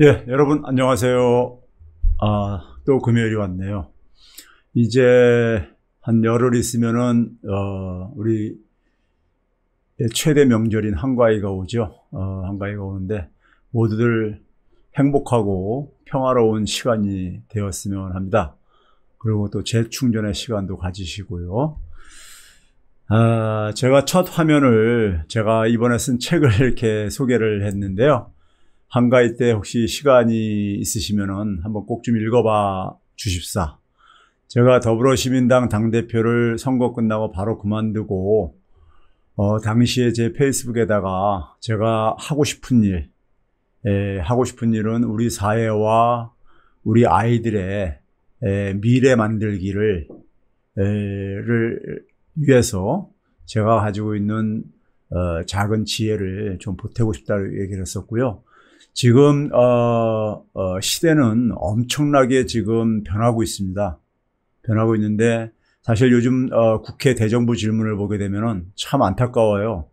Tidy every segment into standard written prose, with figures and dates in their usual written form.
예, 여러분 안녕하세요. 또 금요일이 왔네요. 이제 한 열흘 있으면은 우리 최대 명절인 한가위가 오죠. 한가위가 오는데 모두들 행복하고 평화로운 시간이 되었으면 합니다. 그리고 또 재충전의 시간도 가지시고요. 제가 첫 화면을 제가 이번에 쓴 책을 이렇게 소개를 했는데요. 한가위 때 혹시 시간이 있으시면은 한번 꼭 좀 읽어봐 주십사. 제가 더불어시민당 당대표를 선거 끝나고 바로 그만두고 당시에 제 페이스북에다가 제가 하고 싶은 일은 우리 사회와 우리 아이들의 미래 만들기를 위해서 제가 가지고 있는 작은 지혜를 좀 보태고 싶다고 얘기를 했었고요. 지금 시대는 엄청나게 지금 변하고 있습니다. 변하고 있는데 사실 요즘 국회 대정부 질문을 보게 되면은 참 안타까워요.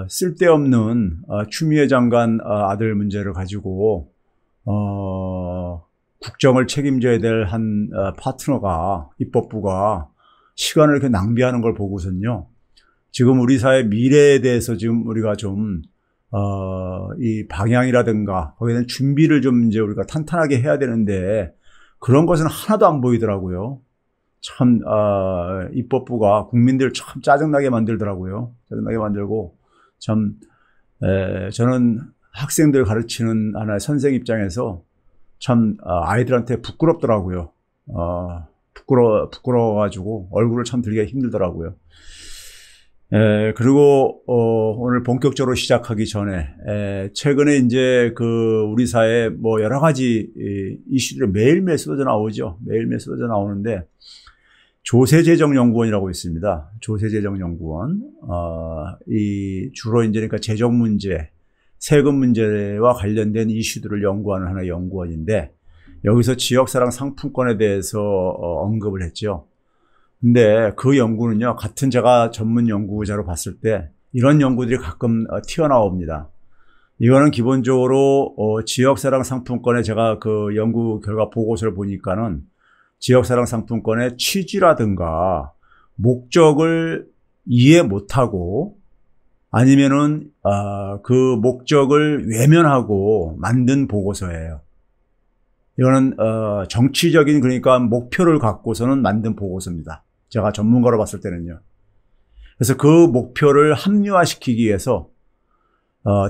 쓸데없는 추미애 장관 아들 문제를 가지고 국정을 책임져야 될 한 파트너가, 입법부가 시간을 이렇게 낭비하는 걸 보고선요. 지금 우리 사회 미래에 대해서 지금 우리가 좀 이 방향이라든가 거기에 대한 준비를 좀 이제 우리가 탄탄하게 해야 되는데 그런 것은 하나도 안 보이더라고요. 참 입법부가 국민들 참 짜증나게 만들더라고요. 짜증나게 만들고 참 저는 학생들 가르치는 하나의 선생 입장에서 참 아이들한테 부끄럽더라고요. 부끄러워가지고 얼굴을 참 들기가 힘들더라고요. 그리고 오늘 본격적으로 시작하기 전에 최근에 이제 우리 사회 뭐 여러 가지 이슈들이 매일매일 쏟아져 나오죠. 매일매일 쏟아져 나오는데 조세재정연구원이라고 있습니다. 조세재정연구원. 이 주로 이제 그러니까 재정 문제, 세금 문제와 관련된 이슈들을 연구하는 하나의 연구원인데 여기서 지역사랑 상품권에 대해서 언급을 했죠. 근데 그 연구는요, 같은 제가 전문 연구자로 봤을 때 이런 연구들이 가끔 튀어나옵니다. 이거는 기본적으로 지역사랑 상품권에 제가 그 연구 결과 보고서를 보니까는 지역사랑 상품권의 취지라든가 목적을 이해 못하고 아니면은 그 목적을 외면하고 만든 보고서예요. 이거는 정치적인 그러니까 목표를 갖고서는 만든 보고서입니다. 제가 전문가로 봤을 때는요. 그래서 그 목표를 합리화시키기 위해서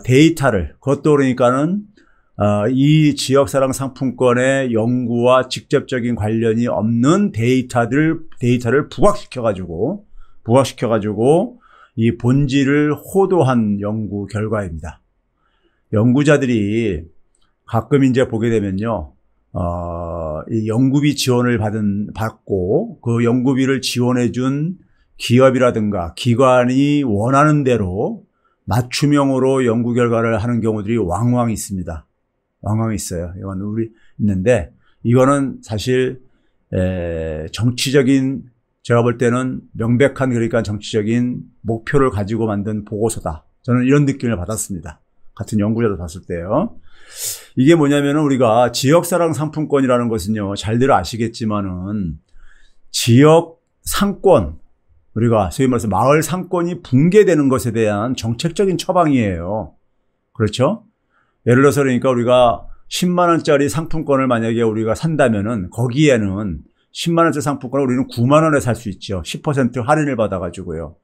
데이터를 그것도 그러니까는 이 지역사랑 상품권의 연구와 직접적인 관련이 없는 데이터를 부각시켜가지고 이 본질을 호도한 연구 결과입니다. 연구자들이 가끔 이제 보게 되면요. 이 연구비 지원을 받고 그 연구비를 지원해준 기업이라든가 기관이 원하는 대로 맞춤형으로 연구 결과를 하는 경우들이 왕왕 있습니다. 왕왕 있어요. 이건 있는데 이거는 사실 정치적인 제가 볼 때는 명백한 그러니까 정치적인 목표를 가지고 만든 보고서다. 저는 이런 느낌을 받았습니다. 같은 연구자도 봤을 때요. 이게 뭐냐면은 우리가 지역사랑 상품권이라는 것은요, 잘들 아시겠지만은 지역 상권, 우리가 소위 말해서 마을 상권이 붕괴되는 것에 대한 정책적인 처방이에요. 그렇죠? 예를 들어서 그러니까 우리가 10만 원짜리 상품권을 만약에 우리가 산다면은 거기에는 10만 원짜리 상품권을 우리는 9만 원에 살 수 있죠. 10% 할인을 받아가지고요.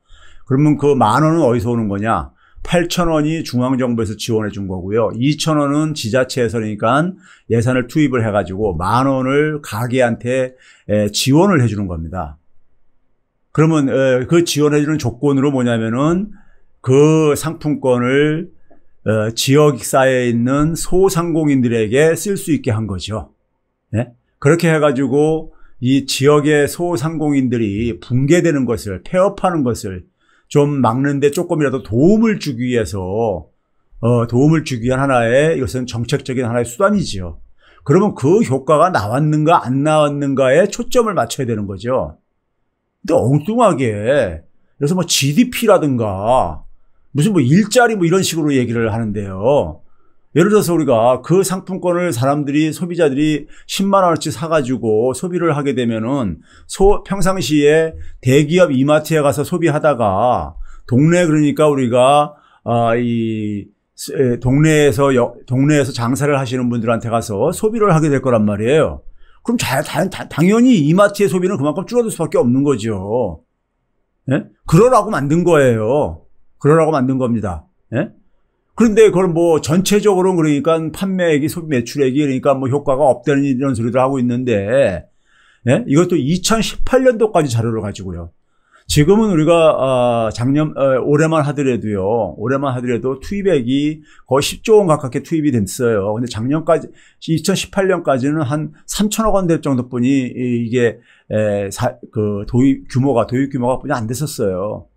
그러면 그 만 원은 어디서 오는 거냐? 8,000원이 중앙정부에서 지원해 준 거고요. 2,000원은 지자체에서 그러니까 예산을 투입을 해가지고 만 원을 가게한테 지원을 해주는 겁니다. 그러면 그 지원해주는 조건으로 뭐냐면은 그 상품권을 지역사회에 있는 소상공인들에게 쓸 수 있게 한 거죠. 네? 그렇게 해가지고 이 지역의 소상공인들이 붕괴되는 것을, 폐업하는 것을 좀 막는데 조금이라도 도움을 주기 위해서 도움을 주기 위한 하나의 이것은 정책적인 하나의 수단이지요. 그러면 그 효과가 나왔는가 안 나왔는가에 초점을 맞춰야 되는 거죠. 근데 엉뚱하게 그래서 뭐 GDP라든가 무슨 뭐 일자리 뭐 이런 식으로 얘기를 하는데요. 예를 들어서 우리가 그 상품권을 사람들이, 소비자들이 10만 원어치 사가지고 소비를 하게 되면은 평상시에 대기업 이마트에 가서 소비하다가 동네, 그러니까 우리가 동네에서 장사를 하시는 분들한테 가서 소비를 하게 될 거란 말이에요. 그럼 당연히 이마트의 소비는 그만큼 줄어들 수밖에 없는 거죠. 예? 그러라고 만든 거예요. 그러라고 만든 겁니다. 예? 그런데 그걸 뭐 전체적으로 그러니까 판매액이, 소비 매출액이 그러니까 뭐 효과가 없다는 이런 소리도 하고 있는데, 예? 이것도 2018년도까지 자료를 가지고요. 지금은 우리가 올해만 하더라도 투입액이 거의 10조 원 가깝게 투입이 됐어요. 근데 작년까지 2018년까지는 한 3천억 원 될 정도뿐이 이게 도입 규모가 뿐이 안 됐었어요.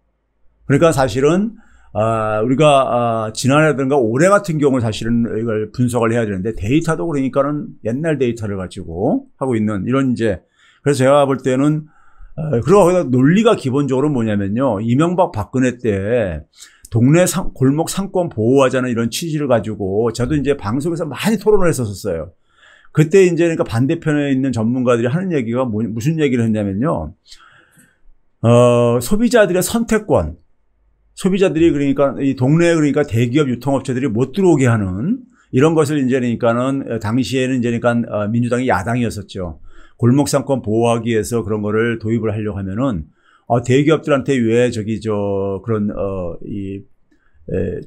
그러니까 사실은 우리가 지난해라든가 올해 같은 경우는 사실은 이걸 분석을 해야 되는데, 데이터도 그러니까는 옛날 데이터를 가지고 하고 있는 이런 이제, 그래서 제가 볼 때는 그리고 거기다 논리가 기본적으로 뭐냐면요, 이명박 박근혜 때 동네 골목 상권 보호하자는 이런 취지를 가지고 저도 이제 방송에서 많이 토론을 했었어요. 그때 이제 그러니까 반대편에 있는 전문가들이 하는 얘기가 무슨 얘기를 했냐면요, 소비자들의 선택권, 소비자들이 그러니까 이 동네에 그러니까 대기업 유통업체들이 못 들어오게 하는 이런 것을 이제 그러니까는 당시에는 이제 그러니까 민주당이 야당이었었죠. 골목상권 보호하기 위해서 그런 거를 도입을 하려고 하면은 대기업들한테 왜 그런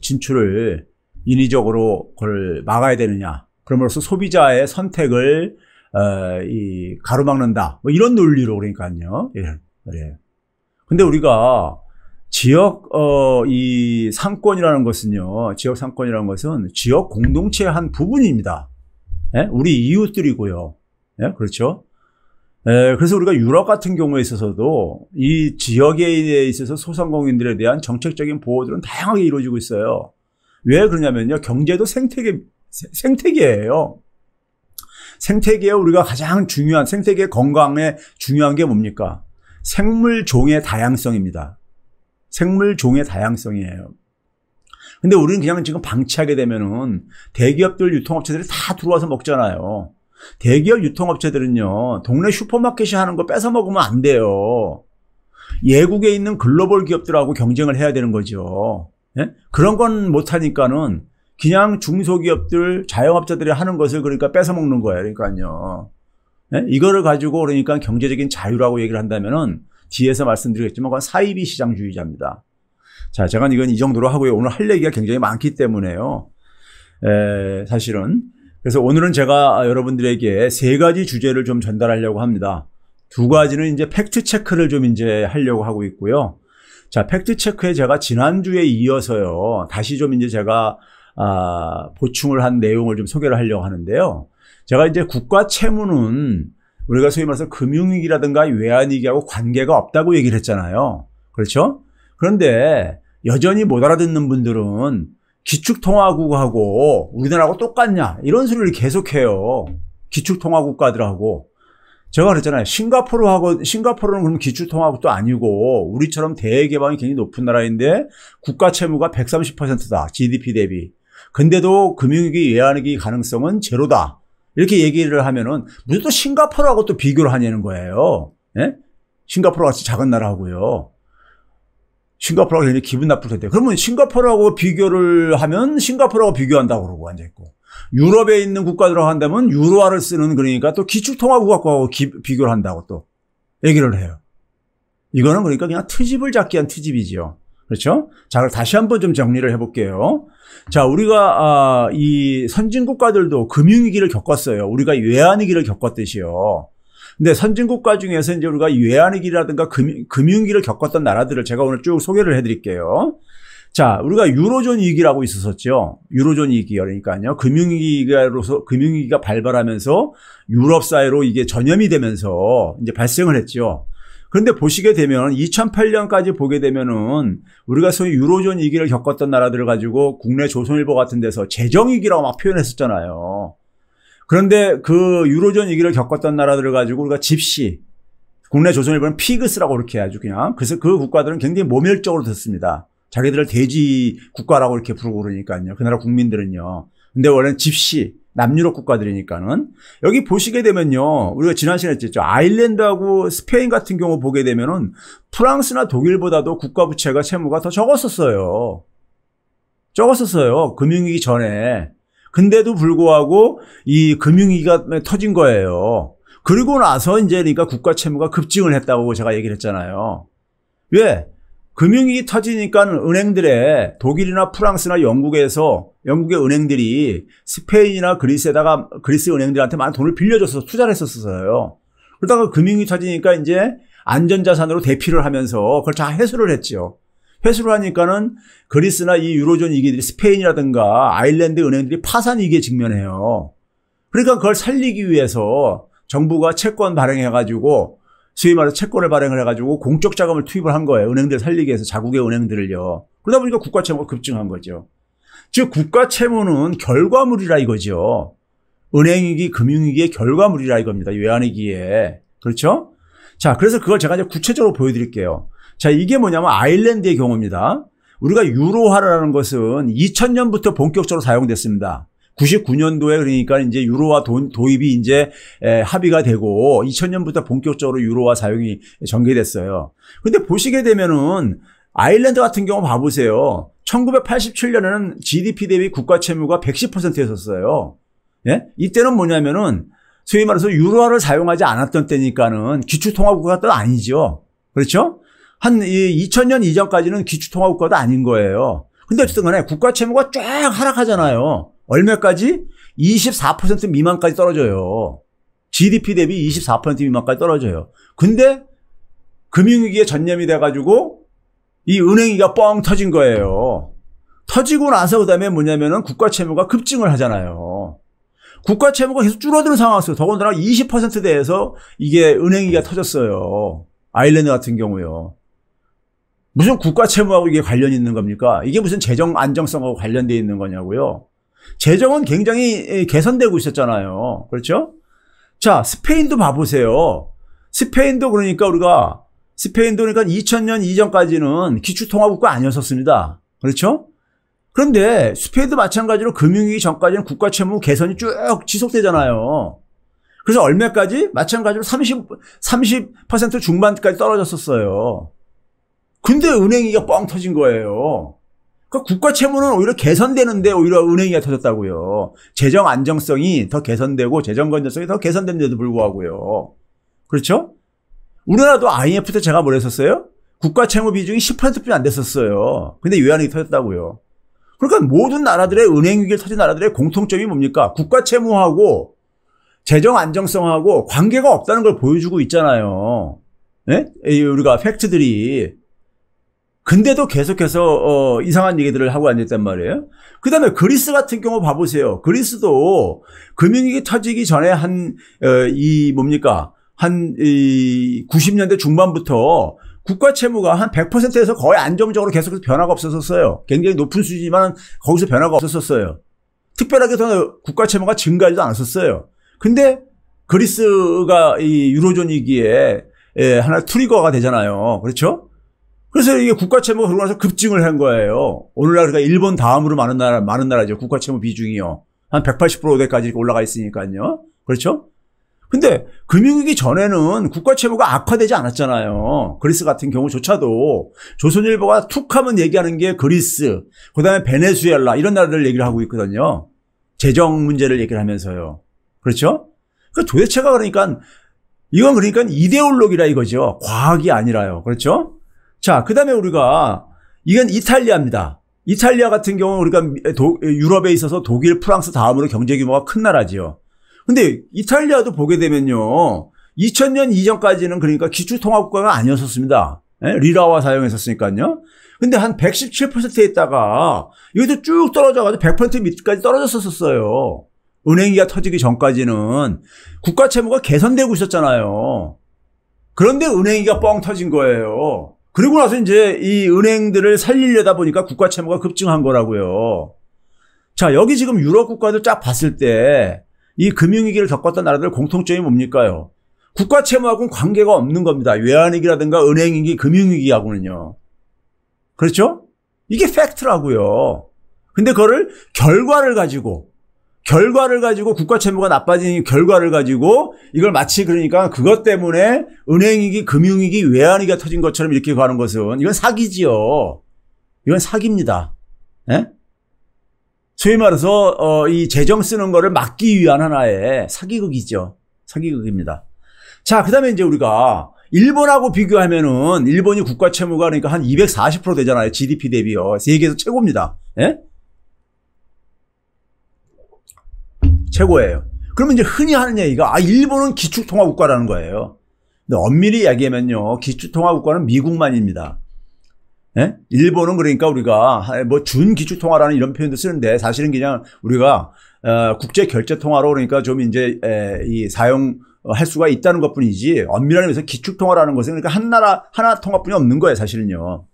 진출을 인위적으로 그걸 막아야 되느냐. 그럼으로써 소비자의 선택을 가로막는다. 뭐 이런 논리로 그러니까요. 예. 근데 우리가 이 상권이라는 것은요, 지역 상권이라는 것은 지역 공동체의 한 부분입니다. 예? 우리 이웃들이고요. 예? 그렇죠? 그래서 우리가 유럽 같은 경우에 있어서도 이 지역에 있어서 소상공인들에 대한 정책적인 보호들은 다양하게 이루어지고 있어요. 왜 그러냐면요, 경제도 생태계예요. 생태계에 우리가 가장 중요한, 생태계 건강에 중요한 게 뭡니까? 생물종의 다양성입니다. 생물종의 다양성이에요. 근데 우리는 그냥 지금 방치하게 되면은 대기업들, 유통업체들이 다 들어와서 먹잖아요. 대기업 유통업체들은요, 동네 슈퍼마켓이 하는 거 뺏어 먹으면 안 돼요. 예국에 있는 글로벌 기업들하고 경쟁을 해야 되는 거죠. 예? 그런 건 못하니까는 그냥 중소기업들, 자영업자들이 하는 것을 그러니까 뺏어 먹는 거예요. 그러니까요. 예? 이거를 가지고 그러니까 경제적인 자유라고 얘기를 한다면은 뒤에서 말씀드리겠지만 그건 사이비 시장주의자입니다. 자, 제가 이건 이 정도로 하고요. 오늘 할 얘기가 굉장히 많기 때문에요. 사실은. 그래서 오늘은 제가 여러분들에게 3가지 주제를 좀 전달하려고 합니다. 2가지는 이제 팩트 체크를 좀 이제 하려고 하고 있고요. 자, 팩트 체크에 제가 지난주에 이어서요, 다시 좀 이제 제가 보충을 한 내용을 좀 소개를 하려고 하는데요. 제가 이제 국가 채무는 우리가 소위 말해서 금융위기라든가 외환위기하고 관계가 없다고 얘기를 했잖아요. 그렇죠? 그런데 여전히 못 알아듣는 분들은 기축통화국하고 우리나라하고 똑같냐 이런 소리를 계속해요. 기축통화국가들하고. 제가 그랬잖아요. 싱가포르는 그럼 기축통화국도 아니고 우리처럼 대개방이 굉장히 높은 나라인데 국가 채무가 130%다. GDP 대비. 근데도 금융위기, 외환위기 가능성은 제로다. 이렇게 얘기를 하면은 무슨 또 싱가포르하고 또 비교를 하냐는 거예요. 예? 싱가포르 같이 작은 나라하고요. 싱가포르가 굉장히 기분 나쁠 텐데. 그러면 싱가포르하고 비교를 하면 싱가포르하고 비교한다고 그러고 앉아있고. 유럽에 있는 국가들하고 한다면 유로화를 쓰는, 그러니까 또 기축통화국하고 비교를 한다고 또 얘기를 해요. 이거는 그러니까 그냥 트집을 잡기 위한 트집이죠. 그렇죠? 자, 그럼 다시 한번 좀 정리를 해볼게요. 자, 우리가 이 선진국가들도 금융위기를 겪었어요. 우리가 외환위기를 겪었듯이요. 근데 선진국가 중에서 이제 우리가 외환위기라든가 금융위기를 겪었던 나라들을 제가 오늘 쭉 소개를 해드릴게요. 자, 우리가 유로존 위기라고 있었었죠. 유로존 위기, 그러니까요. 금융위기가 발발하면서 유럽 사회로 이게 전염이 되면서 이제 발생을 했죠. 그런데 보시게 되면 2008년까지 보게 되면은 우리가 소위 유로존 위기를 겪었던 나라들을 가지고 국내 조선일보 같은 데서 재정위기라고 막 표현했었잖아요. 그런데 그 유로존 위기를 겪었던 나라들을 가지고 우리가 집시, 국내 조선일보는 피그스라고 그렇게 해야죠, 그냥. 그래서 그 국가들은 굉장히 모멸적으로 듣습니다. 자기들을 돼지 국가라고 이렇게 부르고 그러니까요. 그 나라 국민들은요. 근데 원래는 집시, 남유럽 국가들이니까는. 여기 보시게 되면요. 우리가 지난 시간에 했죠. 아일랜드하고 스페인 같은 경우 보게 되면은 프랑스나 독일보다도 국가부채가 채무가 더 적었었어요. 금융위기 전에. 근데도 불구하고 이 금융위기가 터진 거예요. 그리고 나서 이제 그러니까 국가 채무가 급증을 했다고 제가 얘기를 했잖아요. 왜? 금융위기 터지니까 은행들의 독일이나 프랑스나 영국의 은행들이 스페인이나 그리스 은행들한테 많은 돈을 빌려줘서 투자를 했었어요. 그러다가 금융위기 터지니까 이제 안전자산으로 대피를 하면서 그걸 다 회수를 했죠. 회수를 하니까는 그리스나 이 유로존 위기들이 스페인이라든가 아일랜드 은행들이 파산 위기에 직면해요. 그러니까 그걸 살리기 위해서 정부가 채권 발행해가지고 소위 말해서 채권을 발행을 해가지고 공적 자금을 투입을 한 거예요. 은행들 살리기 위해서 자국의 은행들을요. 그러다 보니까 국가 채무가 급증한 거죠. 즉 국가 채무는 결과물이라 이거죠. 은행위기, 금융위기의 결과물이라 이겁니다. 외환위기에. 그렇죠? 자, 그래서 그걸 제가 이제 구체적으로 보여드릴게요. 자, 이게 뭐냐면 아일랜드의 경우입니다. 우리가 유로화라는 것은 2000년부터 본격적으로 사용됐습니다. 99년도에 그러니까 이제 유로화 도입이 이제 합의가 되고 2000년부터 본격적으로 유로화 사용이 전개됐어요. 근데 보시게 되면은 아일랜드 같은 경우 봐보세요. 1987년에는 GDP 대비 국가 채무가 110%였었어요. 예? 이때는 뭐냐면은 소위 말해서 유로화를 사용하지 않았던 때니까는 기축통화국가도 아니죠. 그렇죠? 한 2000년 이전까지는 기축통화국가도 아닌 거예요. 근데 어쨌든 간에 국가 채무가 쫙 하락하잖아요. 얼마까지? 24% 미만까지 떨어져요. GDP 대비 24% 미만까지 떨어져요. 근데 금융위기에 전념이 돼가지고 이 은행위기가 뻥 터진 거예요. 터지고 나서 그다음에 뭐냐면은 국가 채무가 급증을 하잖아요. 국가 채무가 계속 줄어드는 상황이었어요. 더군다나 20%대에서 이게 은행위기가 터졌어요. 아일랜드 같은 경우요. 무슨 국가 채무하고 이게 관련이 있는 겁니까? 이게 무슨 재정 안정성하고 관련되어 있는 거냐고요. 재정은 굉장히 개선되고 있었잖아요. 그렇죠? 자, 스페인도 봐보세요. 스페인도 그러니까 2000년 이전까지는 기축통화국가 아니었었습니다. 그렇죠? 그런데 스페인도 마찬가지로 금융위기 전까지는 국가 채무 개선이 쭉 지속되잖아요. 그래서 얼마까지? 마찬가지로 30% 중반까지 떨어졌었어요. 근데 은행위기가 뻥 터진 거예요. 그러니까 국가 채무는 오히려 개선되는데 오히려 은행위기가 터졌다고요. 재정 안정성이 더 개선되고 재정 건전성이 더 개선됐는데도 불구하고요. 그렇죠? 우리나라도 IMF 때 제가 뭘 했었어요? 국가 채무 비중이 10%뿐이 안 됐었어요. 근데 외환위기 터졌다고요. 그러니까 모든 나라들의 은행위기를 터진 나라들의 공통점이 뭡니까? 국가 채무하고 재정 안정성하고 관계가 없다는 걸 보여주고 있잖아요. 네? 우리가 팩트들이. 근데도 계속해서 이상한 얘기들을 하고 앉았단 말이에요. 그 다음에 그리스 같은 경우 봐보세요. 그리스도 금융위기 터지기 전에 한 90년대 중반부터 국가 채무가 한 100%에서 거의 안정적으로 계속해서 변화가 없었어요. 굉장히 높은 수준이지만 거기서 변화가 없었어요. 특별하게 더 국가 채무가 증가하지도 않았었어요. 근데 그리스가 이 유로존 위기에 하나 트리거가 되잖아요. 그렇죠? 그래서 이게 국가 채무가 그러고 나서 급증을 한 거예요. 오늘날 그러니까 일본 다음으로 많은 나라죠. 국가 채무 비중이요. 한 180%대까지 올라가 있으니까요. 그렇죠? 근데 금융위기 전에는 국가 채무가 악화되지 않았잖아요. 그리스 같은 경우조차도 조선일보가 툭 하면 얘기하는 게 그리스, 그다음에 베네수엘라 이런 나라들 얘기를 하고 있거든요. 재정 문제를 얘기를 하면서요. 그렇죠? 도대체가 그러니까 이건 그러니까 이데올로기라 이거죠. 과학이 아니라요. 그렇죠? 자, 그 다음에 이건 이탈리아입니다. 이탈리아 같은 경우는 우리가 유럽에 있어서 독일, 프랑스 다음으로 경제 규모가 큰 나라지요. 근데 이탈리아도 보게 되면요. 2000년 이전까지는 그러니까 기축통화국가가 아니었었습니다. 리라화 사용했었으니까요. 근데 한 117%에 있다가 이것도 쭉 떨어져가지고 100% 밑까지 떨어졌었어요. 은행위기가 터지기 전까지는 국가 채무가 개선되고 있었잖아요. 그런데 은행위기가 뻥 터진 거예요. 그리고 나서 이제 이 은행들을 살리려다 보니까 국가 채무가 급증한 거라고요. 자, 여기 지금 유럽 국가들 쫙 봤을 때 이 금융위기를 겪었던 나라들 공통점이 뭡니까요? 국가 채무하고는 관계가 없는 겁니다. 외환위기라든가 은행위기, 금융위기하고는요. 그렇죠? 이게 팩트라고요. 근데 그거를 결과를 가지고 결과를 가지고 국가 채무가 나빠진 결과를 가지고 이걸 마치 그러니까 그것 때문에 은행위기, 금융위기, 외환위기가 터진 것처럼 이렇게 가는 것은 이건 사기지요. 이건 사기입니다. 예? 소위 말해서 이 재정 쓰는 거를 막기 위한 하나의 사기극이죠. 사기극입니다. 자, 그다음에 이제 우리가 일본하고 비교하면은 일본이 국가 채무가 그러니까 한 240% 되잖아요. GDP 대비요. 세계에서 최고입니다. 예? 최고예요. 그러면 이제 흔히 하는 얘기가 일본은 기축통화국가라는 거예요. 근데 엄밀히 이야기하면요. 기축통화국가는 미국만입니다. 예? 일본은 그러니까 우리가 뭐 준기축통화라는 이런 표현도 쓰는데 사실은 그냥 우리가 국제결제통화로 그러니까 좀 이제 이 사용할 수가 있다는 것뿐이지 엄밀한 의미에서 기축통화라는 것은 그러니까 한 나라 하나 통화뿐이 없는 거예요. 사실은요.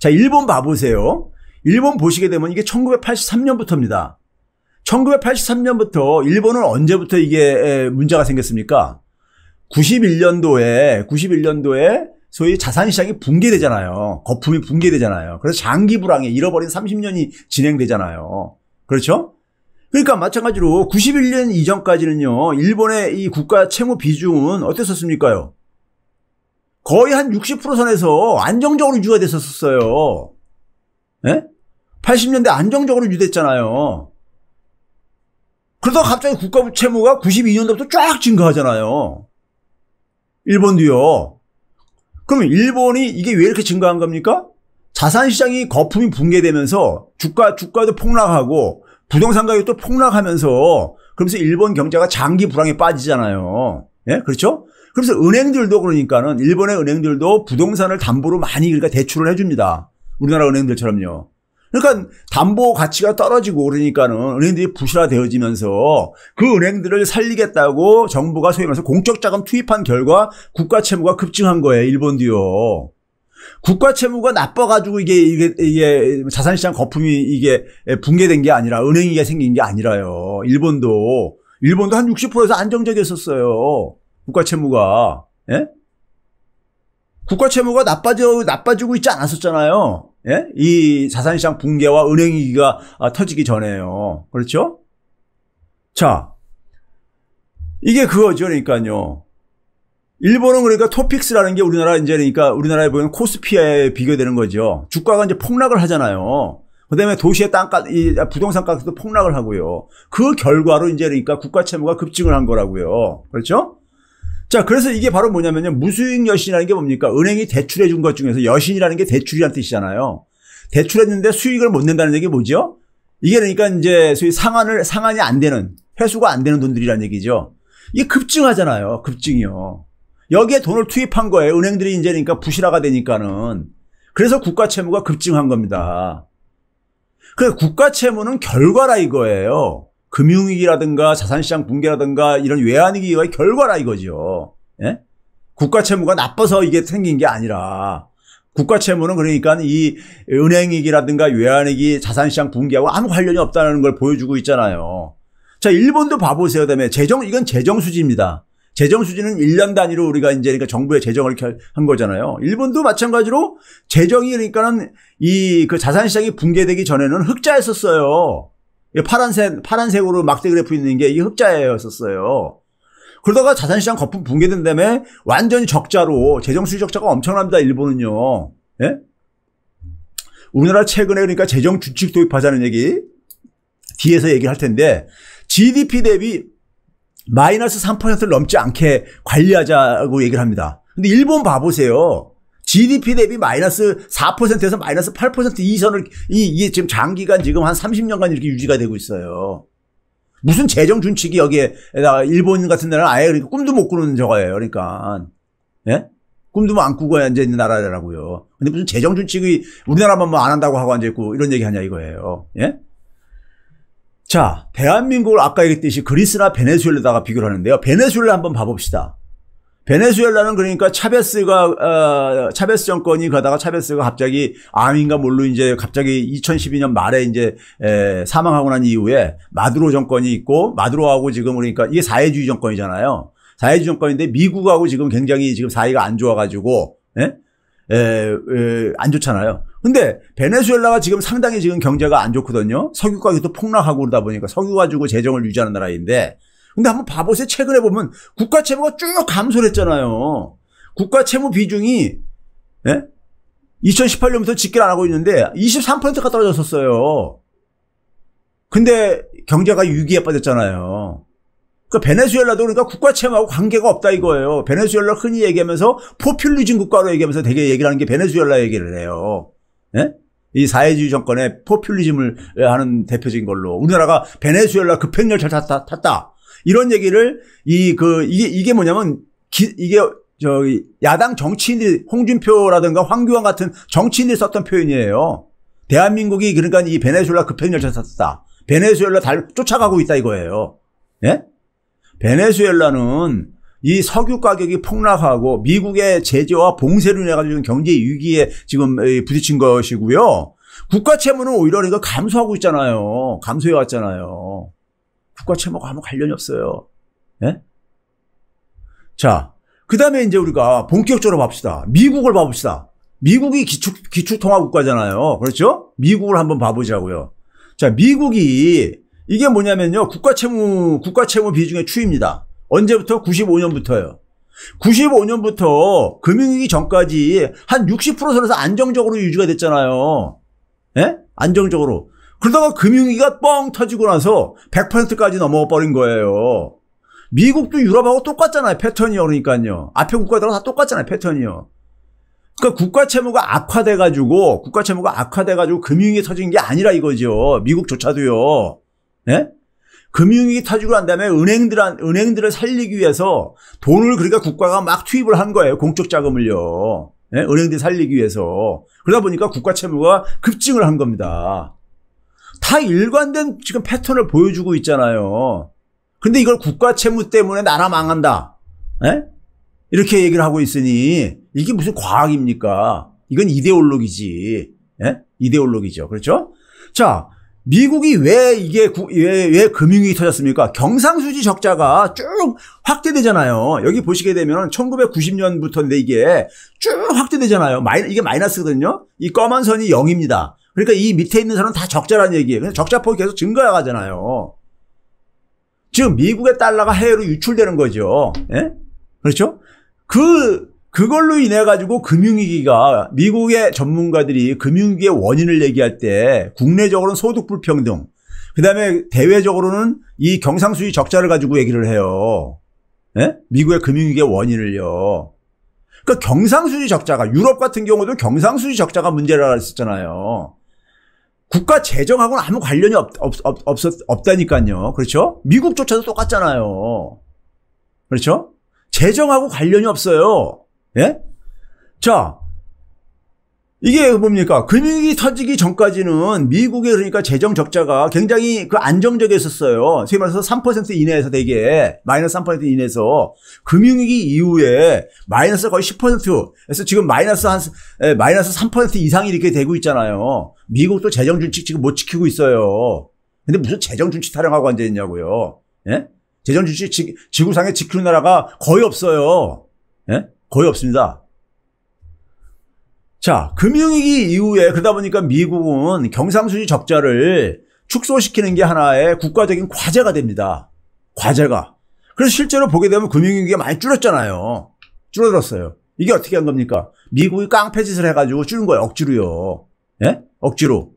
자, 일본 봐보세요. 일본 보시게 되면 이게 1983년부터입니다. 1983년부터 일본은 언제부터 이게 문제가 생겼습니까? 91년도에 소위 자산시장이 붕괴되잖아요. 거품이 붕괴되잖아요. 그래서 장기 불황에 잃어버린 30년이 진행되잖아요. 그렇죠? 그러니까 마찬가지로 91년 이전까지는요. 일본의 이 국가 채무 비중은 어땠었습니까요? 거의 한 60% 선에서 안정적으로 유지가 됐었어요. 예? 80년대 안정적으로 유지됐잖아요. 그러다가 갑자기 국가 채무가 92년도부터 쫙 증가하잖아요. 일본도요. 그러면 일본이 이게 왜 이렇게 증가한 겁니까? 자산시장이 거품이 붕괴되면서 주가도 폭락하고 부동산 가격이 또 폭락하면서 그러면서 일본 경제가 장기 불황에 빠지잖아요. 예? 그렇죠? 그래서 은행들도 그러니까는 일본의 은행들도 부동산을 담보로 많이 그러니까 대출을 해줍니다. 우리나라 은행들처럼요. 그러니까 담보 가치가 떨어지고 그러니까는 은행들이 부실화되어지면서 그 은행들을 살리겠다고 정부가 소위 말해서 공적 자금 투입한 결과 국가 채무가 급증한 거예요. 일본도요. 국가 채무가 나빠가지고 이게 자산시장 거품이 이게 붕괴된 게 아니라 은행위기가 생긴 게 아니라요. 일본도 한 60%에서 안정적이었었어요. 국가 채무가. 예? 국가 채무가 나빠지고 있지 않았었잖아요. 예? 이 자산시장 붕괴와 은행위기가 터지기 전에요. 그렇죠? 자, 이게 그거죠. 그러니까요. 일본은 그러니까 토픽스라는 게 우리나라에 보면 코스피에 비교되는 거죠. 주가가 이제 폭락을 하잖아요. 그 다음에 도시의 부동산 가격도 폭락을 하고요. 그 결과로 이제 그러니까 국가 채무가 급증을 한 거라고요. 그렇죠? 자, 그래서 이게 바로 뭐냐면요. 무수익 여신이라는 게 뭡니까? 은행이 대출해 준 것 중에서 여신이라는 게 대출이라는 뜻이잖아요. 대출했는데 수익을 못 낸다는 얘기 뭐죠? 이게 그러니까 이제 소위 상환이 안 되는, 회수가 안 되는 돈들이라는 얘기죠. 이게 급증하잖아요. 급증이요. 여기에 돈을 투입한 거예요. 은행들이 이제 그러니까 부실화가 되니까는. 그래서 국가 채무가 급증한 겁니다. 그래서 국가 채무는 결과라 이거예요. 금융위기라든가 자산시장 붕괴라든가 이런 외환위기의 결과라 이거죠. 예? 국가 채무가 나빠서 이게 생긴 게 아니라 국가 채무는 그러니까 이 은행위기라든가 외환위기 자산시장 붕괴하고 아무 관련이 없다는 걸 보여주고 있잖아요. 자, 일본도 봐보세요. 그다음에 이건 재정수지입니다. 재정수지는 1년 단위로 우리가 이제 그러니까 정부의 재정을 한 거잖아요. 일본도 마찬가지로 재정이 그러니까는 그 자산시장이 붕괴되기 전에는 흑자였었어요. 파란색으로 막대 그래프 있는 게 이게 흑자였었어요. 그러다가 자산시장 거품 붕괴된 다음에 완전히 적자로 재정수지 적자가 엄청납니다. 일본은요. 예? 우리나라 최근에 그러니까 재정 준칙 도입하자는 얘기 뒤에서 얘기할 텐데 GDP 대비 마이너스 3%를 넘지 않게 관리하자고 얘기를 합니다. 근데 일본 봐보세요. GDP 대비 마이너스 4%에서 마이너스 8% 이선을, 이게 지금 장기간 지금 한 30년간 이렇게 유지가 되고 있어요. 무슨 재정 준칙이 여기에, 일본 같은 데는 아예 그러니까 꿈도 못 꾸는 저거예요. 그러니까. 예? 꿈도 안 꾸고 앉아있는 나라라고요. 근데 무슨 재정 준칙이 우리나라만 뭐 안 한다고 하고 앉아있고 이런 얘기 하냐 이거예요. 예? 자, 대한민국을 아까 얘기했듯이 그리스나 베네수엘라다가 비교를 하는데요. 베네수엘라 한번 봐봅시다. 베네수엘라는 그러니까 차베스 정권이 가다가 차베스가 갑자기 암인가 뭘로 이제 갑자기 2012년 말에 이제 사망하고 난 이후에 마두로 정권이 있고 마두로하고 지금 그러니까 이게 사회주의 정권이잖아요. 사회주의 정권인데 미국하고 지금 굉장히 지금 사이가 안 좋아가지고 안 좋잖아요. 근데 베네수엘라가 지금 상당히 지금 경제가 안 좋거든요. 석유 가격도 폭락하고 그러다 보니까 석유 가지고 재정을 유지하는 나라인데, 근데 한번 봐보세요. 최근에 보면 국가 채무가 쭉 감소를 했잖아요. 국가 채무 비중이 2018년부터 집계를 안 하고 있는데 23%가 떨어졌었어요. 근데 경제가 위기에 빠졌잖아요. 그러니까 베네수엘라도 그러니까 국가 채무하고 관계가 없다 이거예요. 베네수엘라 흔히 얘기하면서 포퓰리즘 국가로 얘기하면서 되게 얘기를 하는 게 베네수엘라 얘기를 해요. 예? 이 사회주의 정권의 포퓰리즘을 하는 대표적인 걸로 우리나라가 베네수엘라 급행열차 탔다. 이런 얘기를 이게 뭐냐면 이게 야당 정치인들이 홍준표라든가 황교안 같은 정치인들이 썼던 표현이에요. 대한민국이 그러니까 이 베네수엘라 급행열차 탔다. 베네수엘라 쫓아가고 있다 이거예요. 예? 베네수엘라는 이 석유 가격이 폭락하고 미국의 제재와 봉쇄로 인해 가지고 경제 위기에 지금 부딪힌 것이고요. 국가 채무는 오히려 그러니까 감소하고 있잖아요. 감소해 왔잖아요. 국가 채무가 아무 관련이 없어요. 예? 자, 그다음에 이제 우리가 본격적으로 봅시다. 미국을 봐봅시다. 미국이 기축통화국가잖아요. 그렇죠? 미국을 한번 봐보자고요. 자, 미국이 이게 뭐냐면요. 국가 채무 비중의 추이입니다. 언제부터? 95년부터요. 95년부터 금융위기 전까지 한 60% 선에서 안정적으로 유지가 됐잖아요. 예? 안정적으로. 그러다가 금융위기가 뻥 터지고 나서 100%까지 넘어가 버린 거예요. 미국도 유럽하고 똑같잖아요. 패턴이요. 그러니까요. 앞에 국가들하고 다 똑같잖아요. 패턴이요. 그러니까 국가 채무가 악화돼가지고 금융위기 터진 게 아니라 이거죠. 미국조차도요. 예? 금융위기 터지고 난 다음에 은행들을 살리기 위해서 돈을 그러니까 국가가 막 투입을 한 거예요. 공적 자금을요. 예? 은행들 살리기 위해서. 그러다 보니까 국가 채무가 급증을 한 겁니다. 다 일관된 지금 패턴을 보여주고 있잖아요. 근데 이걸 국가 채무 때문에 나라 망한다. 예? 이렇게 얘기를 하고 있으니 이게 무슨 과학입니까? 이건 이데올로기지. 예? 이데올로기죠. 그렇죠? 자, 미국이 왜 금융위기 터졌습니까? 경상수지 적자가 쭉 확대되잖아요. 여기 보시게 되면 1990년부터인데 이게 쭉 확대되잖아요. 이게 마이너스거든요. 이 검은 선이 0입니다. 그러니까 이 밑에 있는 선은 다 적자라는 얘기예요. 그래서 적자폭이 계속 증가하잖아요. 즉 미국의 달러가 해외로 유출되는 거죠. 예? 그렇죠? 그걸로 인해 가지고 금융위기가 미국의 전문가들이 금융위기의 원인을 얘기할 때 국내적으로는 소득 불평등, 그다음에 대외적으로는 이 경상수지 적자를 가지고 얘기를 해요. 예? 미국의 금융위기의 원인을요. 그러니까 경상수지 적자가 유럽 같은 경우도 경상수지 적자가 문제라고 했었잖아요. 국가 재정하고는 아무 관련이 없다니까요. 그렇죠? 미국조차도 똑같잖아요. 그렇죠? 재정하고 관련이 없어요. 예? 자, 이게 뭡니까? 금융위기 터지기 전까지는 미국의 그러니까 재정 적자가 굉장히 안정적이었었어요. 소위 말해서 3% 이내에서 되게 마이너스 3% 이내에서 금융위기 이후에 마이너스 거의 10%에서 지금 마이너스 3% 이상이 이렇게 되고 있잖아요. 미국도 재정 준칙 지금 못 지키고 있어요. 근데 무슨 재정 준칙 타령하고 앉아 있냐고요. 예? 재정 준칙 지구상에 지키는 나라가 거의 없어요. 예? 거의 없습니다. 자, 금융위기 이후에 그러다 보니까 미국은 경상수지 적자를 축소시키는 게 하나의 국가적인 과제가 됩니다. 과제가. 그래서 실제로 보게 되면 금융위기가 많이 줄었잖아요. 줄어들었어요. 이게 어떻게 한 겁니까? 미국이 깡패짓을 해가지고 줄인 거예요. 억지로요. 예? 억지로.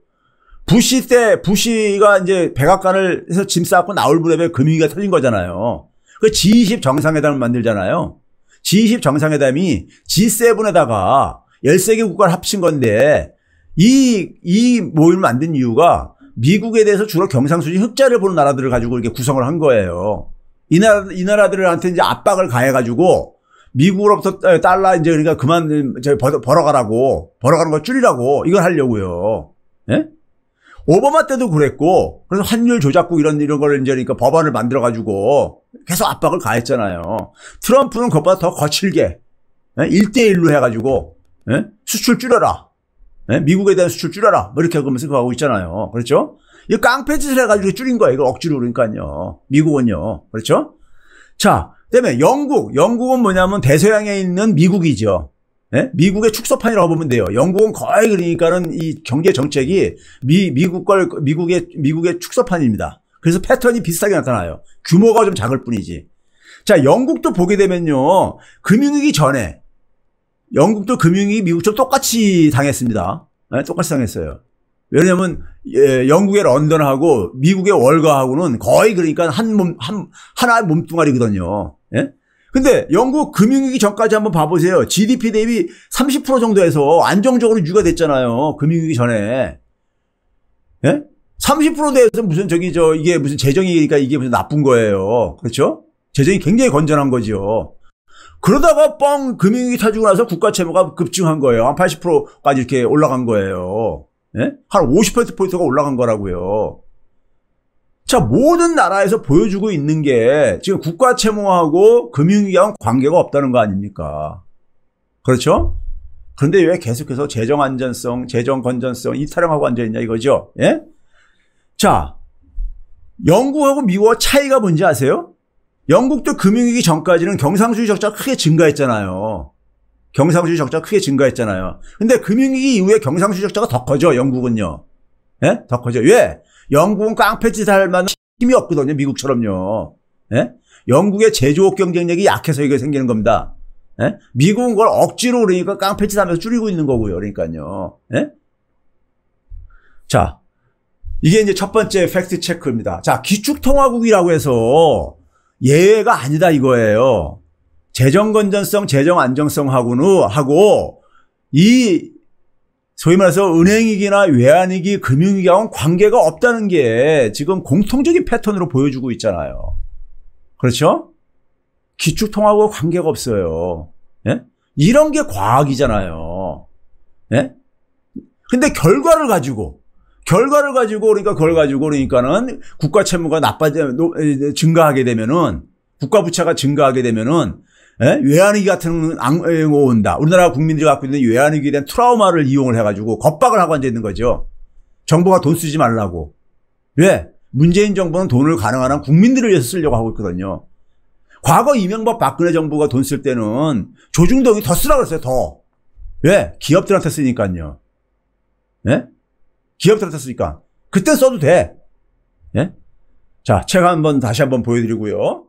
부시가 이제 백악관을 해서 짐 싸고 나올 무렵에 금융위기가 터진 거잖아요. 그 G20 정상회담을 만들잖아요. G20 정상회담이 G7에다가 13개 국가를 합친 건데 이 모임을 만든 이유가 미국에 대해서 주로 경상수지 흑자를 보는 나라들을 가지고 이렇게 구성을 한 거예요. 이 나라들한테 이제 압박을 가해가지고 미국으로부터 달러 이제 그러니까 그만 벌어가는 거 줄이라고 이걸 하려고요. 예? 오바마 때도 그랬고, 그래서 환율 조작국 이런 걸 이제 그러니까 법안을 만들어가지고 계속 압박을 가했잖아요. 트럼프는 그것보다 더 거칠게 1대1로 해가지고 수출 줄여라. 미국에 대한 수출 줄여라. 뭐 이렇게 하면서 그거 하고 있잖아요. 그렇죠? 이 깡패짓을 해가지고 줄인 거예요. 이거 억지로 그러니까요. 미국은요. 그렇죠? 자, 그다음에 영국은 뭐냐면 대서양에 있는 미국이죠. 예? 미국의 축소판이라고 보면 돼요. 영국은 거의 그러니까는 이 경제 정책이 미국의 축소판입니다. 그래서 패턴이 비슷하게 나타나요. 규모가 좀 작을 뿐이지. 자, 영국도 보게 되면요. 금융위기 전에 영국도 금융위기 미국처럼 똑같이 당했습니다. 네, 똑같이 당했어요. 왜냐면 영국의 런던하고 미국의 월가하고는 거의 그러니까 하나의 몸뚱아리거든요. 예? 근데 영국 금융위기 전까지 한번 봐보세요. GDP 대비 30% 정도에서 안정적으로 유지가 됐잖아요. 금융위기 전에. 예? 30% 대해서 무슨 이게 무슨 재정이니까 이게 무슨 나쁜 거예요. 그렇죠? 재정이 굉장히 건전한 거죠. 그러다가 금융위기 터지고 나서 국가 채무가 급증한 거예요. 한 80%까지 이렇게 올라간 거예요. 예? 한 50%포인트가 올라간 거라고요. 자, 모든 나라에서 보여주고 있는 게 지금 국가 채무하고 금융위기하고 관계가 없다는 거 아닙니까? 그렇죠? 그런데 왜 계속해서 재정 안전성, 재정 건전성 이 타령하고 앉아있냐 이거죠? 예? 자, 영국하고 미국의 차이가 뭔지 아세요? 영국도 금융위기 전까지는 경상수지 적자가 크게 증가했잖아요. 경상수지 적자가 크게 증가했잖아요. 근데 금융위기 이후에 경상수지 적자가 더 커져, 영국은요. 예? 더 커져. 왜? 영국은 깡패짓 할 만한 힘이 없거든요, 미국처럼요. 예? 영국의 제조업 경쟁력이 약해서 이게 생기는 겁니다. 예? 미국은 그걸 억지로 그러니까 깡패짓 하면서 줄이고 있는 거고요, 그러니까요. 예? 자, 이게 이제 첫 번째 팩트 체크입니다. 자, 기축통화국이라고 해서 예외가 아니다 이거예요. 재정 건전성, 재정 안정성하고 이 소위 말해서 은행위기나 외환위기, 금융위기하고는 관계가 없다는 게 지금 공통적인 패턴으로 보여주고 있잖아요. 그렇죠? 기축통화하고 관계가 없어요. 예? 이런 게 과학이잖아요. 예? 근데 결과를 가지고 그러니까는 국가 채무가 증가하게 되면은 국가 부채가 증가하게 되면은 예? 외환위기 같은 거 온다. 우리나라 국민들이 갖고 있는 외환위기에 대한 트라우마를 이용을 해가지고 겁박을 하고 앉아 있는 거죠. 정부가 돈 쓰지 말라고. 왜? 문재인 정부는 돈을 가능한 한 국민들을 위해서 쓰려고 하고 있거든요. 과거 이명박 박근혜 정부가 돈 쓸 때는 조중동이 더 쓰라고 그랬어요. 더. 왜? 기업들한테 쓰니까요. 예? 기업들한테 쓰니까. 그때 써도 돼. 예? 자, 책 다시 한번 보여드리고요.